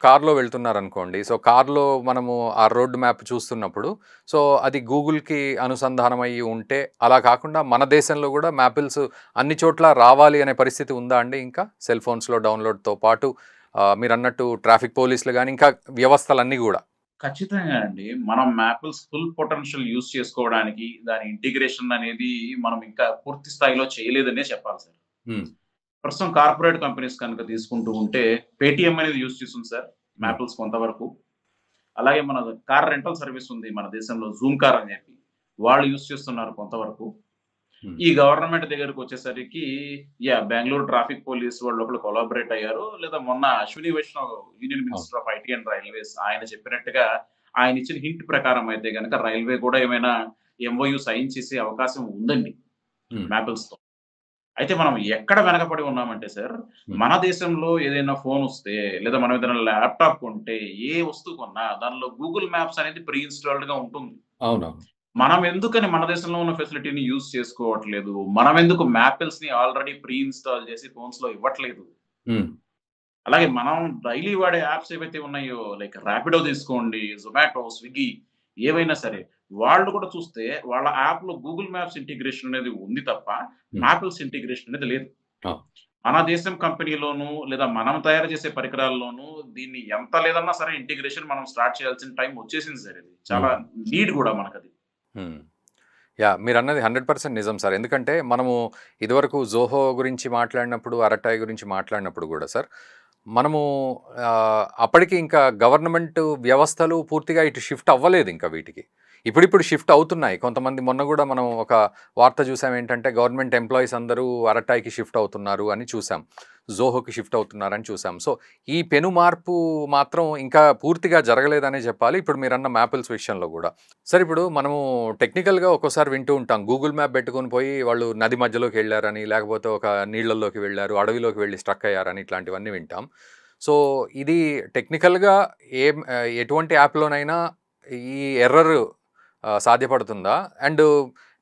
కార్‌లో వెళ్తున్నారనుకోండి. సో, కార్‌లో మనము ఆ రోడ్ మ్యాప్ చూస్తున్నప్పుడు, సో, అది గూగుల్‌కి అనుసంధానం అయ్యి ఉంటే, అలా కాకుండా మన దేశంలో గూడా మ్యాపిల్స్ అన్ని చోట్ల రావాలి అనే పరిస్థితి ఉందా అండి ఇంకా? సెల్ ఫోన్స్‌లో డౌన్‌లోడ్‌తో పాటు మీరన్నట్టు ట్రాఫిక్ పోలీసులు గాని, ఇంకా వ్యవస్థలన్నీ గూడా. ఖచ్చితంగా అండి. మనం మ్యాపిల్స్ ఫుల్ పొటెన్షియల్ యూజ్ చేసుకోవడానికి, దాని ఇంటిగ్రేషన్ అనేది మనం ఇంకా పూర్తి స్థాయిలో చేయలేదనే చెప్పాలి సార్. హ్మ్. ప్రస్తుతం కార్పొరేట్ కంపెనీస్ కనుక తీసుకుంటూ ఉంటే, పేటీఎం అనేది యూజ్ చేస్తుంది సార్ హ్మ్. మ్యాపిల్స్ కొంతవరకు. అలాగే మన కార్ రెంటల్ సర్వీస్ ఉంది మన దేశంలో జూమ్ కార్ అని చెప్పి. వాళ్ళు యూజ్ చేస్తున్నారు కొంతవరకు. హ్మ్. ఈ గవర్నమెంట్ దగ్గరకొచ్చేసరికి బెంగుళూరు ట్రాఫిక్ పోలీస్ వాళ్ళు ఒకళ్ళు కొలాబరేట్ అయ్యారు. లేదా మొన్న అశ్విని వైష్ణవ్ యూనియన్ అవును. Minister of IT and railways ఆయన చెప్పినట్టుగా ఆయన ఇచ్చిన హింట్ ప్రకారం అయితే గనక రైల్వే కూడా ఏమైనా ఎంఓయూ సైన్ చేసే అవకాశం ఉందండి హ్మ్. మ్యాపిల్స్‌తో. అయితే మనం ఎక్కడ వెనకబడి ఉన్నామంటే సార్, హ్మ్. మన దేశంలో ఏదైనా ఫోనొస్తే లేదా మనం ఏదైనా ల్యాప్‌టాప్ కొంటే ఏ వస్తువు కొన్నా దానిలో గూగుల్ మ్యాప్స్ అనేది ప్రీ ఇన్‌స్టాల్డ్‌గా ఉంటుంది. అవునవును. మనం ఎందుకని మన దేశంలో ఉన్న ఫెసిలిటీని యూజ్ చేసుకోవట్లేదు? మనమెందుకు మ్యాపిల్స్‌ని ఆల్రెడీ ప్రీ ఇన్‌స్టాల్ చేసి ఫోన్స్‌లో ఇవ్వట్లేదు? హ్మ్. అలాగే మనం డైలీ వాడే యాప్స్ ఏవైతే ఉన్నాయో లైక్ రాపిడో తీసుకోండి, జొమాటో, స్విగ్గీ ఏవైనా సరే, వాళ్ళు కూడా చూస్తే వాళ్ళ యాప్‌లో గూగుల్ మ్యాప్స్ ఇంటిగ్రేషన్ అనేది ఉంది తప్ప, హ్మ్. మ్యాపిల్స్ ఇంటిగ్రేషన్ అనేది లేదు. అవును. మన దేశం కంపెనీలోను లేదా మనం తయారు చేసే పరికరాల్లోనూ దీన్ని ఎంత లేదన్నా సరే ఇంటిగ్రేషన్ మనం స్టార్ట్ చేయాల్సిన టైం వచ్చేసింది సార్ ఇది. చాలా హ్మ్. నీడ్ గూడా మనకది. హ్మ్. యాహ్! మీరన్నది 100% నిజం సార్. ఎందుకంటే మనము ఇదివరకు జోహో గురించి మాట్లాడినప్పుడు, అరటాయ్ గురించి మాట్లాడినప్పుడు గూడా సార్, మనము అప్పటికి ఇంకా గవర్నమెంట్ వ్యవస్థలు పూర్తిగా ఇటు షిఫ్ట్ అవ్వలేదింక వీటికి. ఇప్పుడిప్పుడు షిఫ్ట్ అవుతున్నాయి. కొంతమంది మొన్న గూడా మనం ఒక వార్త చూసాం ఏంటంటే, గవర్నమెంట్ ఎంప్లాయీస్ అందరూ అరటాయ్‌కి షిఫ్ట్ అవుతున్నారు అని చూసాం. జోహోకి షిఫ్ట్ అవుతున్నారని చూసాం. సో, ఈ పెను మార్పు మాత్రం ఇంకా పూర్తిగా జరగలేదనే చెప్పాలి. ఇప్పుడు మీరన్న మ్యాపిల్స్ విషయంలో గూడా. సార్ ఇప్పుడు మనము టెక్నికల్‌గా ఒక్కోసారి వింటూ ఉంటాం. గూగుల్ మ్యాప్ పెట్టుకొని పోయి వాళ్ళు నది మధ్యలోకెళ్లారని, లేకపోతే ఒక నీళ్ళల్లోకి వెళ్లారు, అడవిలోకి వెళ్లి స్ట్రక్ అయ్యారని ఇట్లాంటివన్నీ వింటాం. సో, ఇది టెక్నికల్‌గా ఎటువంటి యాప్‌లోనైనా ఈ ఎర్రర్ సాధ్యపడుతుందా? అండ్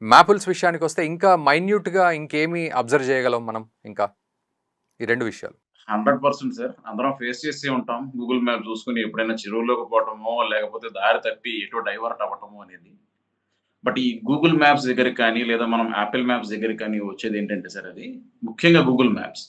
మ్యాపిల్స్ విషయానికొస్తే ఇంకా మైన్యూట్‌గా ఇంకేమి అబ్జర్వ్ చేయగలం మనం ఇంకా? ఈ 2 విషయాలు. 100% సార్. అందరం ఫేస్ చేసే ఉంటాం. గూగుల్ మ్యాప్ చూసుకొని ఎప్పుడైనా చెరువులోకి పోవటమో, లేకపోతే దారి తప్పి ఎటో డైవర్ట్ అవ్వటమో అనేది. బట్ ఈ గూగుల్ మ్యాప్స్ దగ్గరికి కానీ, లేదా మనం యాపిల్ మ్యాప్స్ దగ్గరికి కానీ వచ్చేదేంటంటే సార్ అది, ముఖ్యంగా గూగుల్ మ్యాప్స్.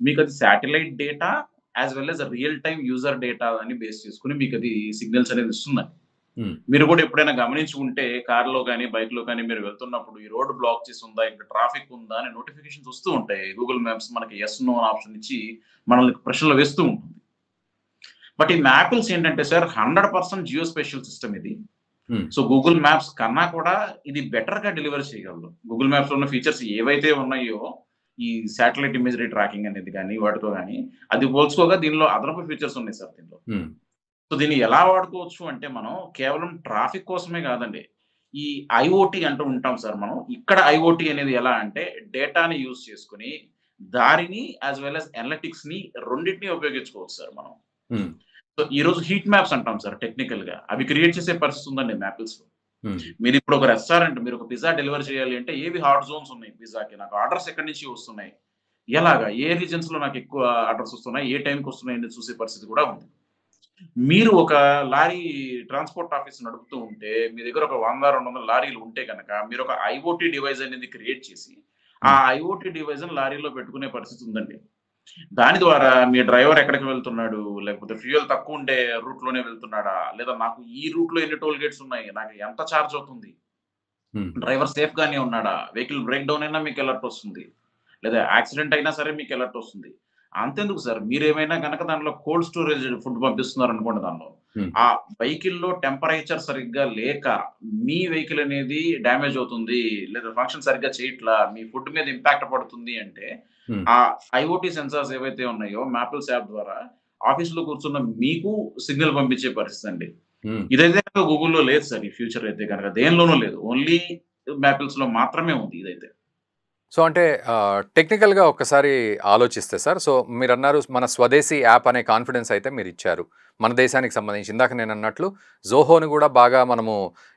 మీకది satellite data as well as real time user data అని బేస్ చేసుకొని మీకది సిగ్నల్స్ అనేది ఇస్తుందండి. హ్మ్. మీరు కూడా ఎప్పుడైనా గమనించి ఉంటే కార్‌లో గాని, బైక్‌లో కానీ మీరు వెళ్తున్నప్పుడు ఈ రోడ్ బ్లాక్ చేసి ఉందా? ఇక్కడ ట్రాఫిక్ ఉందా? అని నోటిఫికేషన్స్ వస్తూ ఉంటాయి. గూగుల్ మ్యాప్స్ మనకి యెస్, నో అని ఆప్షన్ ఇచ్చి మనల్ని ప్రశ్నలు వేస్తూ ఉంటుంది. బట్ ఈ మ్యాపిల్స్ ఏంటంటే సార్ 100% జియోస్పేషియల్ సిస్టమ్ ఇది. హ్మ్. సో, గూగుల్ మ్యాప్స్ కన్నా కూడా ఇది బెటర్‌గా డెలివర్ చేయగలదు. గూగుల్ మ్యాప్స్‌లో ఉన్న ఫీచర్స్ ఏవైతే ఉన్నాయో, ఈ శాటిలైట్ ఇమేజరీ ట్రాకింగ్ అనేది గాని, వాటితో గాని అది పోల్చుకోగా దీనిలో అదనపు ఫీచర్స్ ఉన్నాయి సార్ దీనిలో. హ్మ్. సో, దీన్ని ఎలా వాడుకోవచ్చు అంటే మనం కేవలం ట్రాఫిక్ కోసమే కాదండి. ఈ ఐఓటీ అంటూ ఉంటాం సార్ మనం. ఇక్కడ ఐఓటీ అనేది ఎలా అంటే డేటాని యూజ్ చేసుకొని దారిని యాస్ వెల్ యాస్ అనలిటిక్స్‌ని రెండిటిని ఉపయోగించుకోవచ్చు సార్ మనం. హ్మ్. సో, ఈరోజు హీట్ మ్యాప్స్ అంటాం సార్ టెక్నికల్‌గా. అవి క్రియేట్ చేసే పరిస్థితి ఉందండి మ్యాపిల్స్‌లో. హ్మ్. మీరిప్పుడు ఒక రెస్టారెంట్ మీరు ఒక పిజ్జా డెలివరీ చేయాలి అంటే ఏవి హాట్ జోన్స్ ఉన్నాయి పిజ్జాకి. నాకు ఆర్డర్స్ ఎక్కడి నుంచి వస్తున్నాయి? ఎలాగా? ఏ రీజియన్స్‌లో నాకు ఎక్కువ ఆర్డర్స్ వస్తున్నాయి? ఏ టైమ్‌కి వస్తున్నాయి అనేది చూసే పరిస్థితి కూడా ఉంది. మీరు ఒక లారీ ట్రాన్స్‌పోర్ట్ ఆఫీస్ నడుపుతూ ఉంటే, మీ దగ్గర ఒక 100, 200 లారీలు ఉంటే గనక, మీరొక ఐఓటీ డివైస్ అనేది క్రియేట్ చేసి, ఆ హ్మ్. ఐఓటీ డివైస్‌ని లారీలో పెట్టుకునే పరిస్థితి ఉందండి. దాని ద్వారా మీ డ్రైవర్ ఎక్కడికి వెళ్తున్నాడు? లేకపోతే ఫ్యూయల్ తక్కువుండే రూట్‌లోనే వెళ్తున్నాడా? లేదా నాకు ఈ రూట్‌లో ఎన్ని టోల్ గేట్స్ ఉన్నాయి? నాకు ఎంత చార్జ్ అవుతుంది? హ్మ్. డ్రైవర్ సేఫ్‌గానే ఉన్నాడా? వెహికల్ బ్రేక్ డౌన్ అయినా మీకు అలర్ట్ వస్తుంది. లేదా యాక్సిడెంట్ అయినా సరే మీకు అలర్ట్ వస్తుంది. అంతెందుకు సార్ మీరేమైనా గనక దాంట్లో కోల్డ్ స్టోరేజ్ ఫుడ్ పంపిస్తున్నారనుకోండి దానిలో. హ్మ్. ఆ వెహికల్‌లో టెంపరేచర్ సరిగ్గా లేక మీ వెహికల్ అనేది డ్యామేజ్ అవుతుంది. లేదా ఫంక్షన్ సరిగ్గా చేయట్లా. మీ ఫుడ్ మీద ఇంపాక్ట్ పడుతుంది అంటే హ్మ్. ఆ ఐఓటీ సెన్సార్స్ ఏవైతే ఉన్నాయో మ్యాపిల్స్ యాప్ ద్వారా ఆఫీస్‌లో కూర్చున్న మీకు సిగ్నల్ పంపించే పరిస్థితండి. హ్మ్. ఇదైతే గనుక గూగుల్‌లో లేదు సార్ ఈ ఫ్యూచర్ అయితే గనక. దేనిలోనూ లేదు. ఓన్లీ మ్యాపిల్స్‌లో మాత్రమే ఉంది ఇదైతే. సో, అంటే టెక్నికల్‌గా ఒక్కసారి ఆలోచిస్తే సార్, సో, మీరన్నారు మన స్వదేశీ యాప్ అనే కాన్ఫిడెన్స్ అయితే మీరిచ్చారు. మన దేశానికి సంబంధించి. ఇందాక నేనన్నట్లు జోహోని గూడా బాగా మనము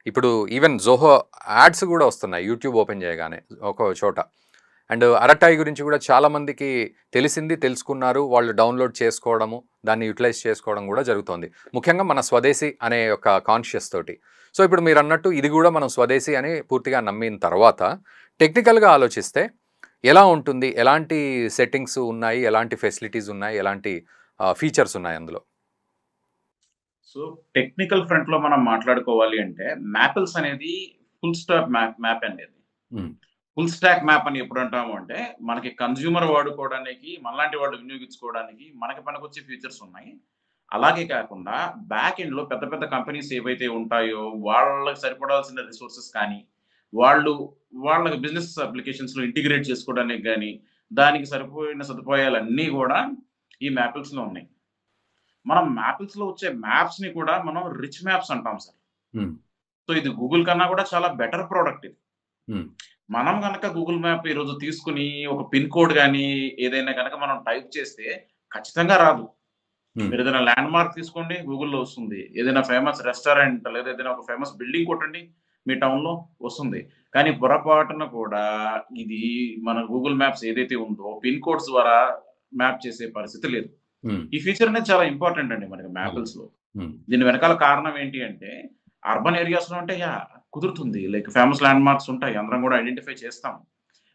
ఇప్పుడు ఈవెన్ జోహో యాడ్స్ గూడా వస్తున్నాయి యూట్యూబ్ ఓపెన్ చేయగానే ఒక్కో చోట. అండ్ అరటాయి గురించి కూడా చాలా మందికి తెలిసింది, తెలుసుకున్నారు. వాళ్ళు డౌన్లోడ్ చేసుకోవడము, దాన్ని యూటిలైజ్ చేసుకోవడం కూడా జరుగుతోంది. ముఖ్యంగా మన స్వదేశీ అనే ఒక కాన్షియస్ తోటి. సో ఇప్పుడు మీరన్నట్టు ఇది కూడా మనం స్వదేశీ అని పూర్తిగా నమ్మిన తర్వాత టెక్నికల్‌గా ఆలోచిస్తే ఎలా ఉంటుంది? ఎలాంటి సెట్టింగ్స్ ఉన్నాయి? ఎలాంటి ఫెసిలిటీస్ ఉన్నాయి? ఎలాంటి ఫీచర్స్ ఉన్నాయి అందులో? సో టెక్నికల్ ఫ్రంట్ లో మనం మాట్లాడుకోవాలి అంటే మ్యాపిల్స్ అనేది ఫుల్ స్టాక్ మ్యాప్ అనేది. హ్మ్. ఫుల్ స్టాక్ మ్యాప్ అని ఎప్పుడు అంటాము అంటే మనకి కన్స్యూమర్ వాడుకోవడానికి, మనలాంటి వాళ్ళు వినియోగించుకోవడానికి మనకి పనికొచ్చే ఫీచర్స్ ఉన్నాయి. అలాగే కాకుండా బ్యాక్ ఎండ్ లో పెద్ద పెద్ద కంపెనీస్ ఏవైతే ఉంటాయో వాళ్ళకి సరిపడాల్సిన రిసోర్సెస్ కానీ, వాళ్ళు వాళ్ళకి బిజినెస్ అప్లికేషన్స్ లో ఇంటిగ్రేట్ చేసుకోవడానికి కానీ, దానికి సరిపోయిన సదుపాయాలన్నీ కూడా ఈ మ్యాపిల్స్ లో ఉన్నాయి. మనం మ్యాపిల్స్ లో వచ్చే మ్యాప్స్ ని కూడా మనం రిచ్ మ్యాప్స్ అంటాం సార్. హ్మ్. సో ఇది గూగుల్ కన్నా కూడా చాలా బెటర్ ప్రోడక్ట్ ఇది. హ్మ్. మనం గనక గూగుల్ మ్యాప్ ఈరోజు తీసుకొని ఒక పిన్ కోడ్ గాని, ఏదైనా గనక మనం టైప్ చేస్తే ఖచ్చితంగా రాదు. హ్మ్. మీరేదైనా ల్యాండ్ మార్క్ తీసుకోండి గూగుల్‌లో వస్తుంది. ఏదైనా ఫేమస్ రెస్టారెంట్ లేదా ఏదైనా ఒక ఫేమస్ బిల్డింగ్ కొట్టండి మీ టౌన్‌లో వస్తుంది. కానీ పొరపాటున కూడా ఇది మన గూగుల్ మ్యాప్స్ ఏదైతే ఉందో పిన్ కోడ్స్ ద్వారా మ్యాప్ చేసే పరిస్థితి లేదు. హ్మ్. ఈ ఫీచర్ అనేది చాలా ఇంపార్టెంట్ అండి మనకి అవును. మ్యాపిల్స్‌లో. హ్మ్. దీని వెనకాల కారణం ఏంటి అంటే, అర్బన్ ఏరియాస్‌లో అంటే కుదురుతుంది. లైక్ ఫేమస్ ల్యాండ్ మార్క్స్ ఉంటాయి. అందరం కూడా ఐడెంటిఫై చేస్తాం.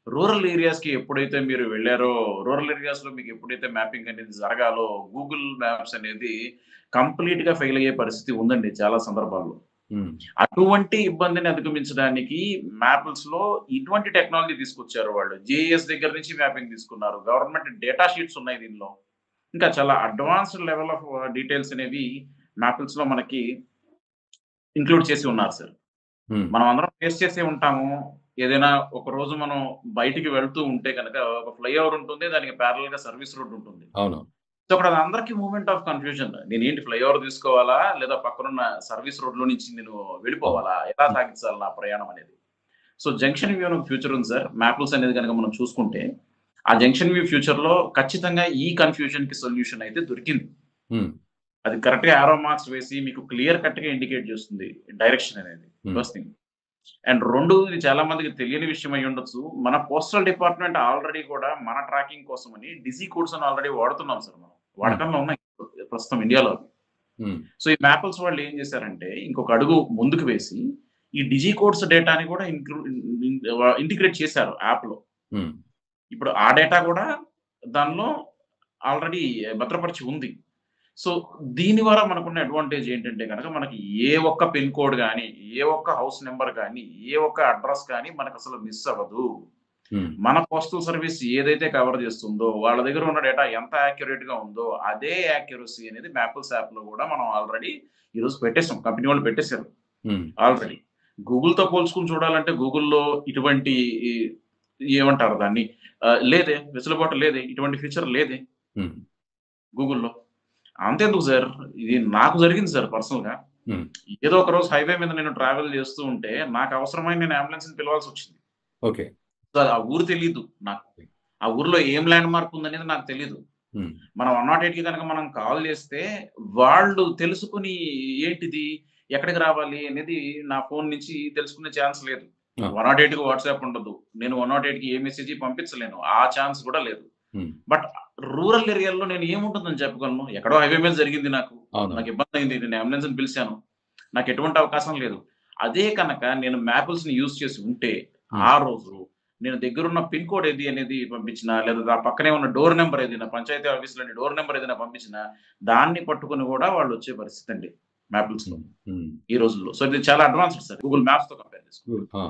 రూరల్ ఏరియాస్‌కి ఎప్పుడైతే మీరు వెళ్లారో, రూరల్ ఏరియాస్‌లో మీకు ఎప్పుడైతే మ్యాపింగ్ అనేది జరగాలో, గూగుల్ మ్యాప్స్ అనేది కంప్లీట్‌గా ఫెయిల్ అయ్యే పరిస్థితి ఉందండి చాలా సందర్భాల్లో. హ్మ్. అటువంటి ఇబ్బందిని అధిగమించడానికి మ్యాపిల్స్‌లో ఇటువంటి టెక్నాలజీ తీసుకొచ్చారు వాళ్ళు. జీఐఎస్ దగ్గర నుంచి మ్యాపింగ్ తీసుకున్నారు. గవర్నమెంట్ డేటా షీట్స్ ఉన్నాయి దీనిలో. ఇంకా చాలా అడ్వాన్స్డ్ లెవెల్ ఆఫ్ డీటెయిల్స్ అనేవి మ్యాపిల్స్‌లో మనకి ఇంక్లూడ్ చేసి ఉన్నారు సార్. హ్మ్. మనం అందరం ఫేస్ చేసే ఉంటాము. ఏదైనా ఒక రోజు మనం బయటికి వెళ్తూ ఉంటే గనక ఒక ఫ్లైఓవర్ ఉంటుంది. దానికి ప్యారలెల్‌గా సర్వీస్ రోడ్ ఉంటుంది. అవును. సో, అక్కడ అందరికి మూవ్‌మెంట్ ఆఫ్ కన్‌ఫ్యూజన్. నేనేంటి ఫ్లైఓవర్ తీసుకోవాలా? లేదా పక్కనున్న సర్వీస్ రోడ్‌లో నుంచి నేను అవును. వెళ్ళిపోవాలా? ఎలా హ్మ్. సాగించాలి నా ప్రయాణం అనేది? సో, జంక్షన్ వ్యూ అని ఒక ఫ్యూచర్ ఉంది సార్. మ్యాప్స్ అనేది గనక మనం చూసుకుంటే, ఆ జంక్షన్ వ్యూ ఫ్యూచర్‌లో ఖచ్చితంగా ఈ కన్‌ఫ్యూజన్‌కి సొల్యూషన్ అయితే దొరికింది. హ్మ్. అది కరెక్ట్‌గా యారో మార్క్స్ వేసి మీకు క్లియర్ కట్‌గా ఇండికేట్ చేస్తుంది డైరెక్షన్ అనేది. హ్మ్. First thing. అండ్ 2 ఇది చాలా మందికి తెలియని విషయం అయ్యుండొచ్చు. మన పోస్టల్ డిపార్ట్‌మెంట్ ఆల్రెడీ కూడా మన ట్రాకింగ్ కోసమని డిజి కోడ్స్ అని ఆల్రెడీ వాడుతున్నాం సార్ మనం. హ్మ్. వాడకంలో ఉన్నాయి ప్రస్తుతం ఇండియాలో. హ్మ్. సో, ఈ మ్యాపిల్స్ వాళ్ళు ఏం చేశారంటే ఇంకొక అడుగు ముందుకు వేసి ఈ డిజి కోడ్స్ డేటాని కూడా ఇంటిగ్రేట్ చేశారు యాప్‌లో. హ్మ్. ఇప్పుడు ఆ డేటా కూడా దానిలో ఆల్రెడీ భద్రపరిచి ఉంది. సో, దీని వల్ల మనకున్న అడ్వాంటేజ్ ఏంటంటే గనక మనకి ఏ ఒక్క పిన్ కోడ్ గాని, ఏ ఒక్క హౌస్ నంబర్ గాని, ఏ ఒక్క అడ్రెస్ గాని మనకసలు మిస్ అవ్వదు. హ్మ్. మన పోస్టల్ సర్వీస్ ఏదైతే కవర్ చేస్తుందో, వాళ్ళ దగ్గర ఉన్న డేటా ఎంత యాక్యురేట్‌గా ఉందో, అదే యాక్యురసీ అనేది మ్యాపిల్స్ యాప్‌లో కూడా మనం ఆల్రెడీ ఈరోజు పెట్టేసాం. కంపెనీ వాళ్ళు పెట్టేసారు హ్మ్. ఆల్రెడీ. గూగుల్‌తో పోల్చుకొని చూడాలంటే గూగుల్‌లో ఇటువంటి ఈ ఏమంటారు దాన్ని? లేదే వెసులుబాటు లేదే. ఇటువంటి ఫీచర్ లేదే హ్మ్. గూగుల్‌లో. అంతెందుకు సార్. ఇది నాకు జరిగింది సార్ పర్సనల్‌గా. హ్మ్. ఏదో ఒక రోజు హైవే మీద నేను ట్రావెల్ చేస్తూ ఉంటే, నాకు అవసరమై నేను అంబులెన్స్‌ని పిలవాల్సొచ్చింది. ఓకే. సో, ఆ ఊరు తెలీదు నాకు. ఆ ఊర్లో ఏం ల్యాండ్ మార్క్ ఉందనేది నాకు తెలీదు. హ్మ్. మనం 108కి గనక మనం కాల్ చేస్తే, వాళ్ళు తెలుసుకొని ఏంటిది? ఎక్కడికి రావాలి? అనేది నా ఫోన్ నుంచి తెలుసుకునే ఛాన్స్ లేదు. ఆ! 108కి వాట్సాప్ ఉండదు. నేను 108కి ఏ మెసేజ్ పంపించలేను. ఆ ఛాన్స్ కూడా లేదు. హ్మ్. బట్ రూరల్ ఏరియాలో నేను ఏముంటుందని చెప్పగలను? ఎక్కడో హైవే మీద జరిగింది నాకు. అవునవును. నాకు ఇబ్బందయింది. నేను అంబులెన్స్‌ని పిలిచాను. నాకు ఎటువంటి అవకాశం లేదు. అదే కనుక నేను మ్యాపిల్స్‌ని యూజ్ చేసి ఉంటే, హ్మ్. ఆ రోజు నేను దగ్గరున్న పిన్ కోడ్ ఏది అనేది పంపించినా, లేదా ఆ పక్కనే ఉన్న డోర్ నంబర్ ఏదైనా పంచాయతీ ఆఫీస్‌లోని డోర్ నంబర్ ఏదైనా పంపించినా, దాన్ని పట్టుకొని గూడా వాళ్ళొచ్చే పరిస్థితండి మ్యాపిల్స్‌లో హ్మ్. హ్మ్. ఈ రోజుల్లో. సో, ఇది చాలా అడ్వాన్స్‌డ్ సార్. గూగుల్ మ్యాప్స్‌తో కంపేర్ చేసుకుంటే. ఆ!